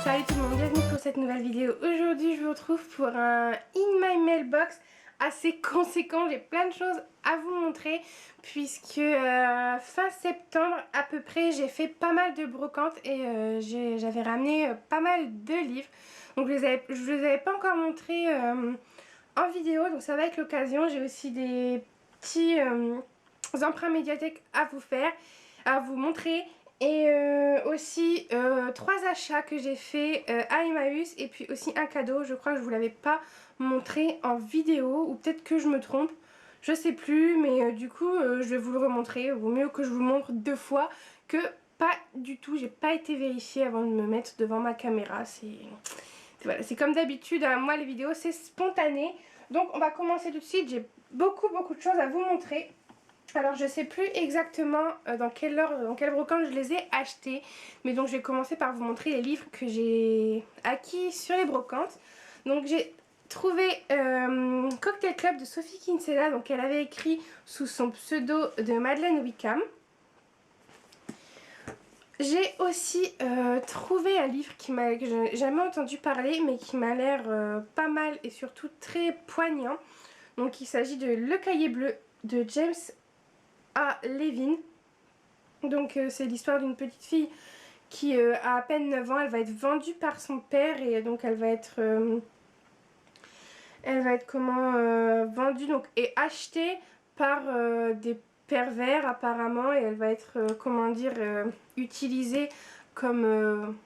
Salut tout le monde, bienvenue pour cette nouvelle vidéo. Aujourd'hui je vous retrouve pour un In My Mailbox assez conséquent. J'ai plein de choses à vous montrer puisque fin septembre à peu près j'ai fait pas mal de brocantes et j'avais ramené pas mal de livres. Donc je vous les avais pas encore montrés en vidéo, donc ça va être l'occasion. J'ai aussi des petits emprunts médiathèques à vous faire, à vous montrer. Et aussi 3 achats que j'ai fait à Emmaüs et puis aussi un cadeau. Je crois que je vous l'avais pas montré en vidéo ou peut-être que je me trompe. Je sais plus, mais du coup je vais vous le remontrer. Il vaut mieux que je vous le montre 2 fois que pas du tout. J'ai pas été vérifiée avant de me mettre devant ma caméra. Voilà, c'est comme d'habitude, hein, moi les vidéos c'est spontané. Donc on va commencer tout de suite. J'ai beaucoup de choses à vous montrer. Alors je sais plus exactement dans quelle brocante je les ai achetés. Mais donc je vais commencer par vous montrer les livres que j'ai acquis sur les brocantes. Donc j'ai trouvé Cocktail Club de Sophie Kinsella. Donc elle avait écrit sous son pseudo de Madeleine Wickham. J'ai aussi trouvé un livre que j'ai jamais entendu parler mais qui m'a l'air pas mal et surtout très poignant. Donc il s'agit de Le Cahier Bleu de James Levin. Donc c'est l'histoire d'une petite fille qui a à peine 9 ans. Elle va être vendue par son père et donc elle va être vendue donc, et achetée par des pervers apparemment, et elle va être utilisée comme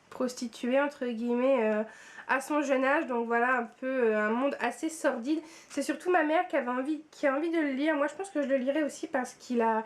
prostituée entre guillemets à son jeune âge. Donc voilà un peu un monde assez sordide. C'est surtout ma mère qui a envie de le lire. Moi je pense que je le lirai aussi parce qu'il a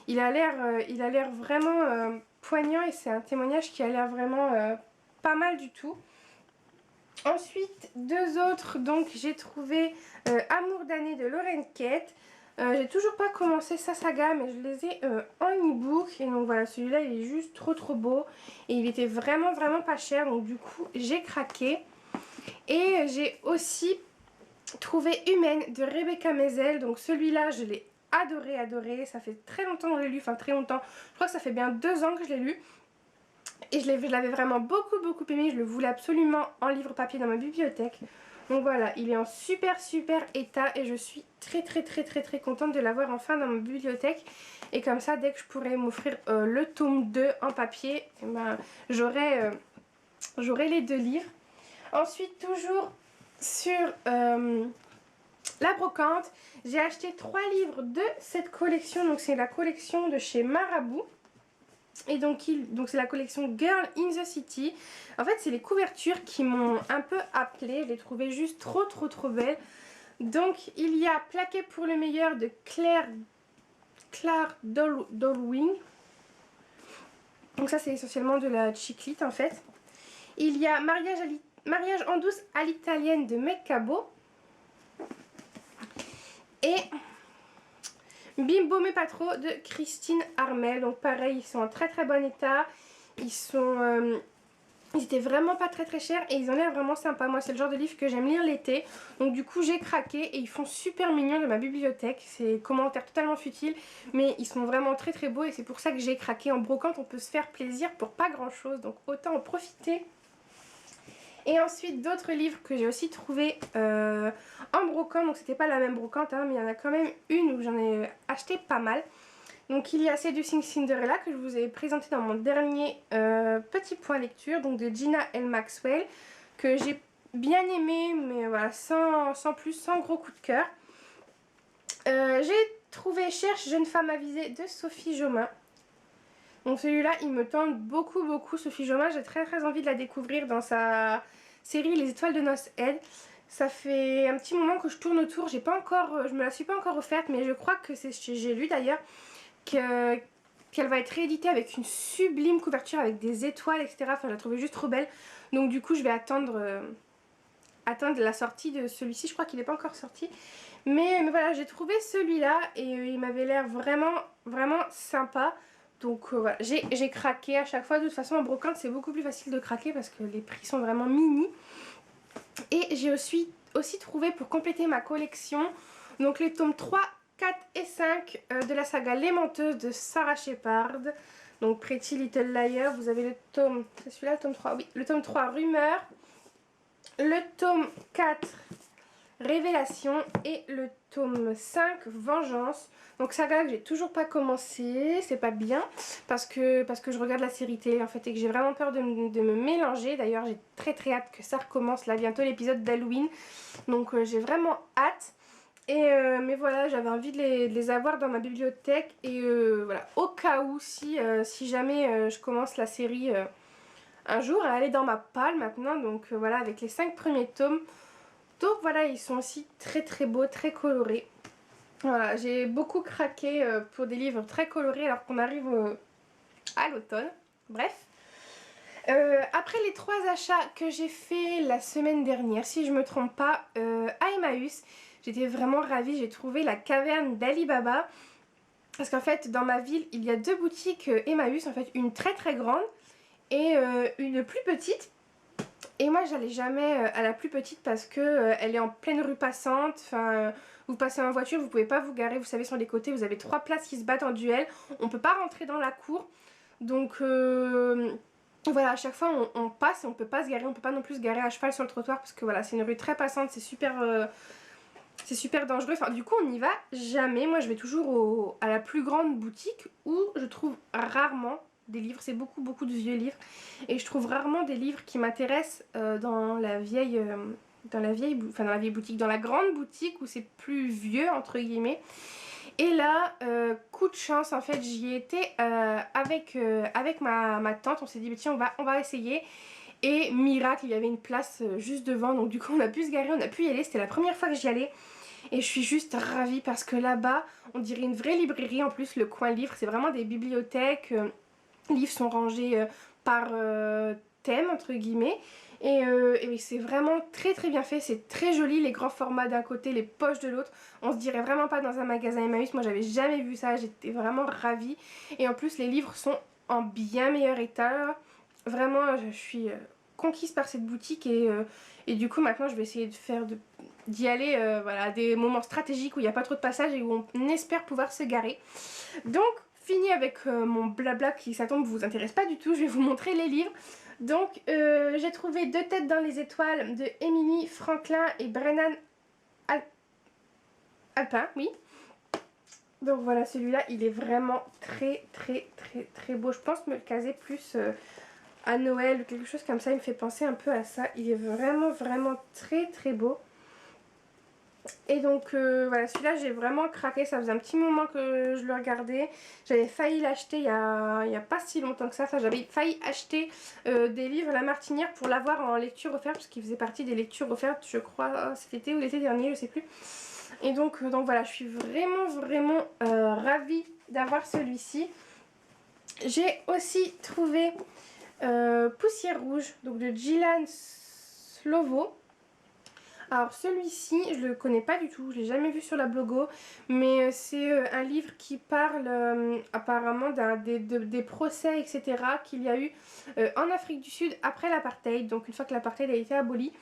l'air vraiment poignant et c'est un témoignage qui a l'air vraiment pas mal du tout. Ensuite, 2 autres, donc j'ai trouvé Amour damné de Lauren Kate. J'ai toujours pas commencé sa saga mais je les ai en e-book. Et donc voilà, celui-là il est juste trop beau. Et il était vraiment pas cher, donc du coup j'ai craqué. Et j'ai aussi trouvé Humaine de Rebecca Meisel. Donc celui-là je l'ai adoré. Ça fait très longtemps que je l'ai lu, enfin très longtemps. Je crois que ça fait bien 2 ans que je l'ai lu. Et je l'avais vraiment beaucoup aimé. Je le voulais absolument en livre papier dans ma bibliothèque. Donc voilà, il est en super état et je suis très contente de l'avoir enfin dans ma bibliothèque. Et comme ça, dès que je pourrai m'offrir le tome 2 en papier, eh ben, j'aurai les 2 livres. Ensuite, toujours sur la brocante, j'ai acheté 3 livres de cette collection. Donc c'est la collection de chez Marabout. Et donc c'est la collection Girl in the City. En fait c'est les couvertures qui m'ont un peu appelée. Je les trouvais juste trop belles. Donc il y a Plaqué pour le meilleur de Claire Dolwing. Donc ça c'est essentiellement de la chiclite en fait. Il y a Mariage en douce à l'italienne de Meg Cabot. Et Bimbo mais pas trop de Christine Armel. Donc pareil, ils sont en très bon état. Ils étaient vraiment pas très chers et ils ont l'air vraiment sympas. Moi c'est le genre de livre que j'aime lire l'été. Donc du coup j'ai craqué et ils font super mignons de ma bibliothèque. C'est commentaires totalement futiles mais ils sont vraiment très beaux et c'est pour ça que j'ai craqué. En brocante on peut se faire plaisir pour pas grand chose, donc autant en profiter. Et ensuite d'autres livres que j'ai aussi trouvé en brocante. Donc c'était pas la même brocante hein, mais il y en a quand même une où j'en ai acheté pas mal. Donc il y a Seducing Cinderella que je vous ai présenté dans mon dernier petit point lecture. Donc de Gina L. Maxwell, que j'ai bien aimé mais voilà, sans gros coup de cœur. J'ai trouvé Cherche jeune femme avisée de Sophie Jomain. Donc celui-là il me tente beaucoup. Sophie Jomain, j'ai très envie de la découvrir dans sa série Les étoiles de noces Ed. Ça fait un petit moment que je tourne autour, je me la suis pas encore offerte mais je crois que j'ai lu d'ailleurs qu'elle va être rééditée avec une sublime couverture avec des étoiles etc. Enfin je la trouvais juste trop belle. Donc du coup je vais attendre la sortie de celui-ci. Je crois qu'il n'est pas encore sorti. Mais voilà, j'ai trouvé celui-là et il m'avait l'air vraiment sympa. Donc voilà, j'ai craqué à chaque fois. De toute façon en brocante c'est beaucoup plus facile de craquer parce que les prix sont vraiment mini. Et j'ai aussi trouvé pour compléter ma collection donc les tomes 3, 4 et 5 de la saga Les Menteuses de Sarah Shepard. Donc Pretty Little Liar, vous avez le tome, c'est celui-là le tome 3, oui, le tome 3 Rumeur, le tome 4 Révélation et le tome 5 Vengeance. Donc saga que j'ai toujours pas commencé, c'est pas bien parce que je regarde la série télé en fait et que j'ai vraiment peur de me mélanger. D'ailleurs j'ai très hâte que ça recommence là bientôt l'épisode d'Halloween. Donc j'ai vraiment hâte. Et mais voilà, j'avais envie de les avoir dans ma bibliothèque et voilà, au cas où si jamais je commence la série un jour, elle est dans ma palle maintenant. Donc voilà, avec les 5 premiers tomes. Donc voilà, ils sont aussi très beaux, très colorés. Voilà, j'ai beaucoup craqué pour des livres très colorés alors qu'on arrive à l'automne. Bref. Après les 3 achats que j'ai fait la semaine dernière, si je me trompe pas, à Emmaüs, j'étais vraiment ravie. J'ai trouvé la caverne d'Ali Baba. Parce qu'en fait, dans ma ville, il y a 2 boutiques Emmaüs. En fait, une très grande et une plus petite. Et moi j'allais jamais à la plus petite parce que elle est en pleine rue passante, enfin vous passez en voiture, vous pouvez pas vous garer, vous savez sur les côtés vous avez 3 places qui se battent en duel, on peut pas rentrer dans la cour, donc voilà, à chaque fois on passe et on peut pas se garer, on peut pas non plus se garer à cheval sur le trottoir parce que voilà c'est une rue très passante, c'est super dangereux, enfin du coup on n'y va jamais, moi je vais toujours à la plus grande boutique où je trouve rarement des livres, c'est beaucoup de vieux livres et je trouve rarement des livres qui m'intéressent dans la vieille boutique, dans la grande boutique où c'est plus vieux entre guillemets. Et là coup de chance en fait j'y étais avec ma tante, on s'est dit tiens on va essayer et miracle il y avait une place juste devant donc du coup on a pu se garer, on a pu y aller, c'était la première fois que j'y allais. Et je suis juste ravie parce que là-bas, on dirait une vraie librairie. En plus, le coin livre, c'est vraiment des bibliothèques. Les livres sont rangés par thème, entre guillemets. Et c'est vraiment très bien fait. C'est très joli, les grands formats d'un côté, les poches de l'autre. On se dirait vraiment pas dans un magasin Emmaüs. Moi, j'avais jamais vu ça. J'étais vraiment ravie. Et en plus, les livres sont en bien meilleur état. Vraiment, je suis conquise par cette boutique. Et du coup, maintenant, je vais essayer d'y aller voilà, à des moments stratégiques où il n'y a pas trop de passages et où on espère pouvoir se garer. Donc, fini avec mon blabla qui, ça tombe, vous intéresse pas du tout. Je vais vous montrer les livres. Donc, j'ai trouvé 2 têtes dans les étoiles de Emily Franklin et Brennan Alpin, oui. Donc voilà, celui-là, il est vraiment très beau. Je pense me le caser plus à Noël ou quelque chose comme ça. Il me fait penser un peu à ça. Il est vraiment très beau. Et donc voilà, celui-là j'ai vraiment craqué, ça faisait un petit moment que je le regardais. J'avais failli l'acheter il y a pas si longtemps que ça, enfin j'avais failli acheter des livres La Martinière pour l'avoir en lecture offerte, parce qu'il faisait partie des lectures offertes, je crois, cet été ou l'été dernier, je sais plus. Et donc voilà, je suis vraiment ravie d'avoir celui-ci. J'ai aussi trouvé Poussière Rouge, donc de Gillian Slovo. Alors celui-ci, je le connais pas du tout, je l'ai jamais vu sur la blogo, mais c'est un livre qui parle apparemment des procès, etc. qu'il y a eu en Afrique du Sud après l'apartheid, donc une fois que l'apartheid a été aboli,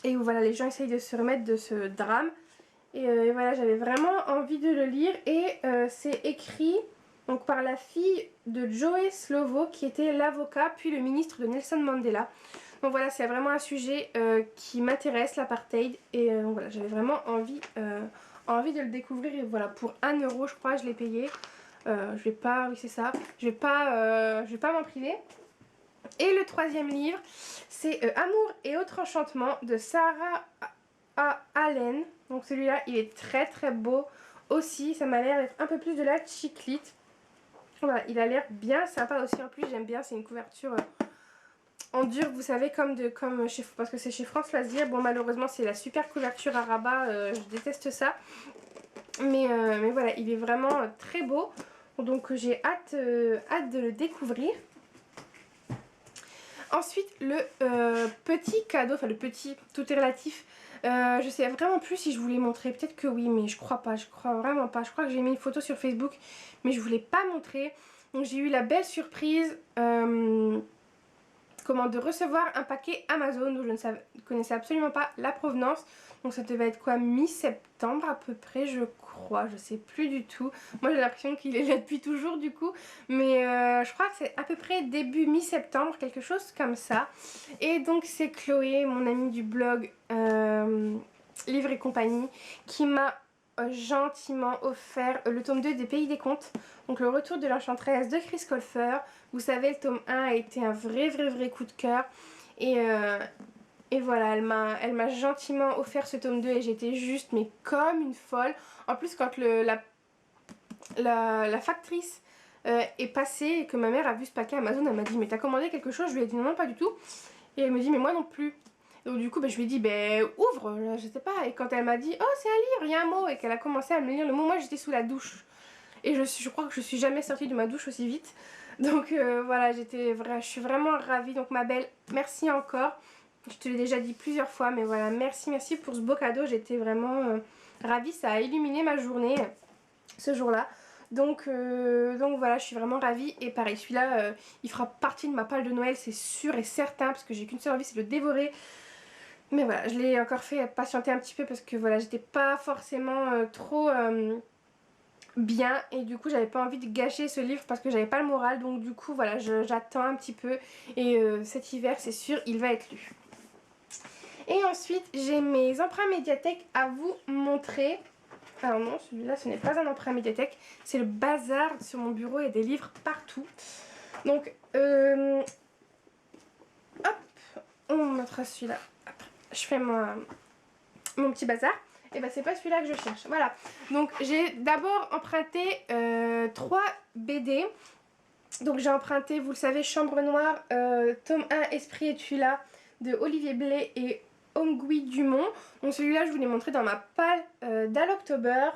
et où voilà, les gens essayent de se remettre de ce drame. Et voilà, j'avais vraiment envie de le lire, et c'est écrit donc, par la fille de Joe Slovo, qui était l'avocat puis le ministre de Nelson Mandela. Donc voilà, c'est vraiment un sujet qui m'intéresse, l'apartheid. Et voilà, j'avais vraiment envie de le découvrir. Et voilà, pour 1 € je crois, je l'ai payé. Je vais pas, oui c'est ça, je vais pas m'en priver. Et le 3e livre, c'est Amour et autres enchantements de Sarah Allen. Donc celui-là, il est très beau aussi. Ça m'a l'air d'être un peu plus de la chiclite. Voilà, il a l'air bien sympa aussi. En plus, j'aime bien, c'est une couverture en dur, vous savez, comme chez, parce que c'est chez France Loisirs. Bon, malheureusement, c'est la super couverture à rabat, je déteste ça. Mais voilà, il est vraiment très beau. Donc, j'ai hâte de le découvrir. Ensuite, le petit cadeau, enfin le petit, tout est relatif. Je sais vraiment plus si je vous l'ai montré. Peut-être que oui, mais je crois pas. Je crois vraiment pas. Je crois que j'ai mis une photo sur Facebook, mais je vous l'ai pas montré. Donc, j'ai eu la belle surprise de recevoir un paquet Amazon dont je ne connaissais absolument pas la provenance. Donc ça devait être quoi, mi-septembre à peu près, je crois, je sais plus du tout. Moi j'ai l'impression qu'il est là depuis toujours du coup, mais je crois que c'est à peu près début mi-septembre, quelque chose comme ça. Et donc c'est Chloé, mon amie du blog Livre et compagnie, qui m'a gentiment offert le tome 2 des Pays des Contes, donc le retour de l'Enchanteresse de Chris Colfer. Vous savez, le tome 1 a été un vrai coup de cœur, et voilà, elle m'a gentiment offert ce tome 2 et j'étais juste mais comme une folle. En plus quand la factrice est passée et que ma mère a vu ce paquet Amazon, elle m'a dit mais t'as commandé quelque chose? Je lui ai dit non pas du tout, et elle me dit mais moi non plus. Donc du coup je lui ai dit ouvre, je sais pas, et quand elle m'a dit oh c'est à lire, il y a un mot, et qu'elle a commencé à me lire le mot, moi j'étais sous la douche. Et je crois que je suis jamais sortie de ma douche aussi vite. Donc voilà, je suis vraiment ravie. Donc ma belle, merci encore. Je te l'ai déjà dit plusieurs fois, mais voilà, merci pour ce beau cadeau. J'étais vraiment ravie. Ça a illuminé ma journée ce jour-là. Donc voilà, je suis vraiment ravie. Et pareil, celui-là, il fera partie de ma palle de Noël, c'est sûr et certain, parce que j'ai qu'une seule envie, c'est de le dévorer. Mais voilà, je l'ai encore fait patienter un petit peu parce que voilà, j'étais pas forcément trop bien, et du coup j'avais pas envie de gâcher ce livre parce que j'avais pas le moral. Donc du coup voilà, j'attends un petit peu, et cet hiver c'est sûr il va être lu. Et ensuite j'ai mes emprunts médiathèque à vous montrer. Alors non, celui-là ce n'est pas un emprunt médiathèque, c'est le bazar. Sur mon bureau il y a des livres partout. Donc hop, on mettra celui-là après. Je fais mon petit bazar. Et bah c'est pas celui-là que je cherche. Voilà. Donc j'ai d'abord emprunté 3 BD. Donc j'ai emprunté, vous le savez, Chambre Noire, tome 1, Esprit et tu là, de Olivier Blay et Ongui Dumont. Donc celui-là je vous l'ai montré dans ma palle d'Aloctober.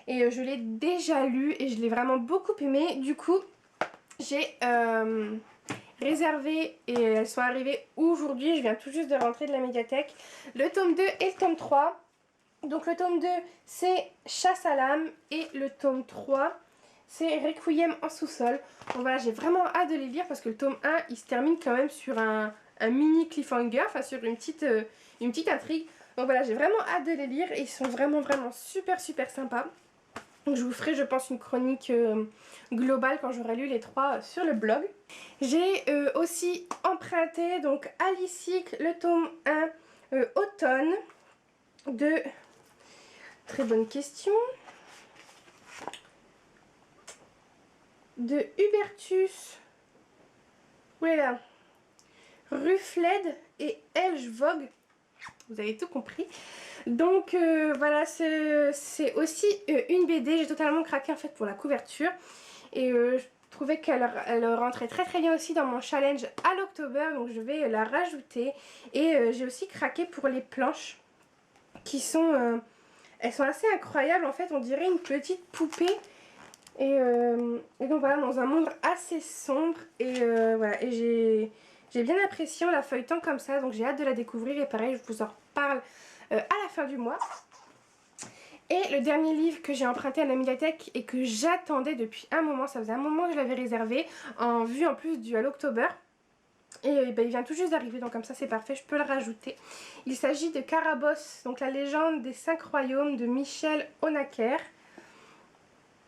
Et je l'ai déjà lu et je l'ai vraiment beaucoup aimé. Du coup j'ai réservé, et elles sont arrivées aujourd'hui. Je viens tout juste de rentrer de la médiathèque, le tome 2 et le tome 3. Donc le tome 2 c'est Chasse à l'âme, et le tome 3 c'est Requiem en sous-sol. Donc voilà, j'ai vraiment hâte de les lire parce que le tome 1 il se termine quand même sur un mini cliffhanger, enfin sur une petite intrigue. Donc voilà, j'ai vraiment hâte de les lire et ils sont vraiment super sympas. Donc je vous ferai je pense une chronique globale quand j'aurai lu les 3 sur le blog. J'ai aussi emprunté donc Alicycle, le tome 1 automne de... Très bonne question. De Hubertus, oulala, Ruffled et Elge Vogue. Vous avez tout compris. Donc voilà, c'est aussi une BD. J'ai totalement craqué en fait pour la couverture. Et je trouvais qu'elle rentrait très bien aussi dans mon challenge à l'October. Donc je vais la rajouter. Et j'ai aussi craqué pour les planches qui sont... elles sont assez incroyables en fait. On dirait une petite poupée. Et donc voilà, dans un monde assez sombre. Et voilà, et j'ai bien apprécié en la feuilletant comme ça. Donc j'ai hâte de la découvrir. Et pareil, je vous en reparle à la fin du mois. Et le dernier livre que j'ai emprunté à la médiathèque et que j'attendais depuis un moment, ça faisait un moment que je l'avais réservé, en vue en plus du Halloctober. Et ben, il vient tout juste d'arriver, donc comme ça c'est parfait, je peux le rajouter. Il s'agit de Carabosse, donc la légende des 5 royaumes de Michel Honecker.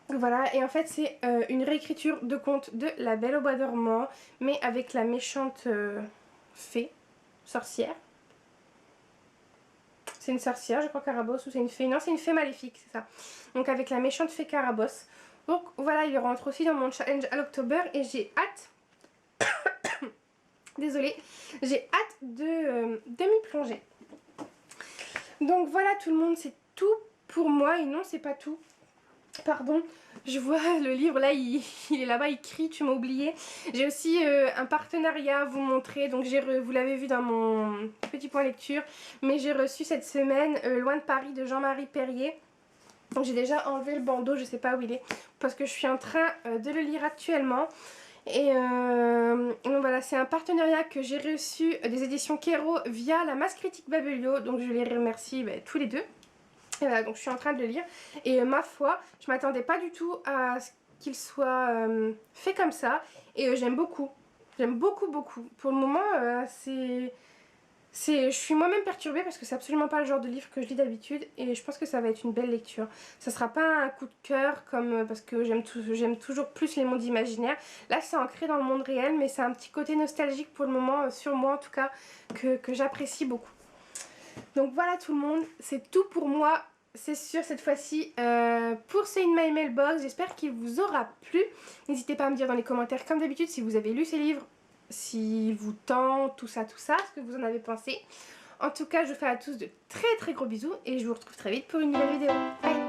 Voilà, et en fait c'est une réécriture de conte de La Belle au Bois dormant, mais avec la méchante fée, sorcière. C'est une sorcière, je crois, Carabosse, ou c'est une fée. Non, c'est une fée maléfique, c'est ça. Donc avec la méchante fée Carabosse. Donc voilà, il rentre aussi dans mon challenge à l'October et j'ai hâte... Désolée, j'ai hâte de m'y plonger. Donc voilà tout le monde, c'est tout pour moi. Et non, c'est pas tout. Pardon, je vois le livre là, il est là-bas, il crie, tu m'as oublié. J'ai aussi un partenariat à vous montrer, donc vous l'avez vu dans mon petit point lecture, mais j'ai reçu cette semaine Loin de Paris de Jean-Marie Perrier. Donc j'ai déjà enlevé le bandeau, je sais pas où il est, parce que je suis en train de le lire actuellement. Et donc voilà, c'est un partenariat que j'ai reçu des éditions Kero via la Masse Critique Babelio, donc je les remercie tous les deux. Et voilà, donc je suis en train de le lire et ma foi, je m'attendais pas du tout à ce qu'il soit fait comme ça, et j'aime beaucoup. J'aime beaucoup, beaucoup. Pour le moment, je suis moi-même perturbée parce que c'est absolument pas le genre de livre que je lis d'habitude et je pense que ça va être une belle lecture. Ça sera pas un coup de cœur comme parce que j'aime toujours plus les mondes imaginaires. Là, c'est ancré dans le monde réel, mais c'est un petit côté nostalgique pour le moment, sur moi en tout cas, que j'apprécie beaucoup. Donc voilà tout le monde, c'est tout pour moi. C'est sûr cette fois-ci pour ce In My Mailbox. J'espère qu'il vous aura plu. N'hésitez pas à me dire dans les commentaires comme d'habitude si vous avez lu ces livres, si vous tente, tout ça, ce que vous en avez pensé. En tout cas, je vous fais à tous de très très gros bisous et je vous retrouve très vite pour une nouvelle vidéo. Bye!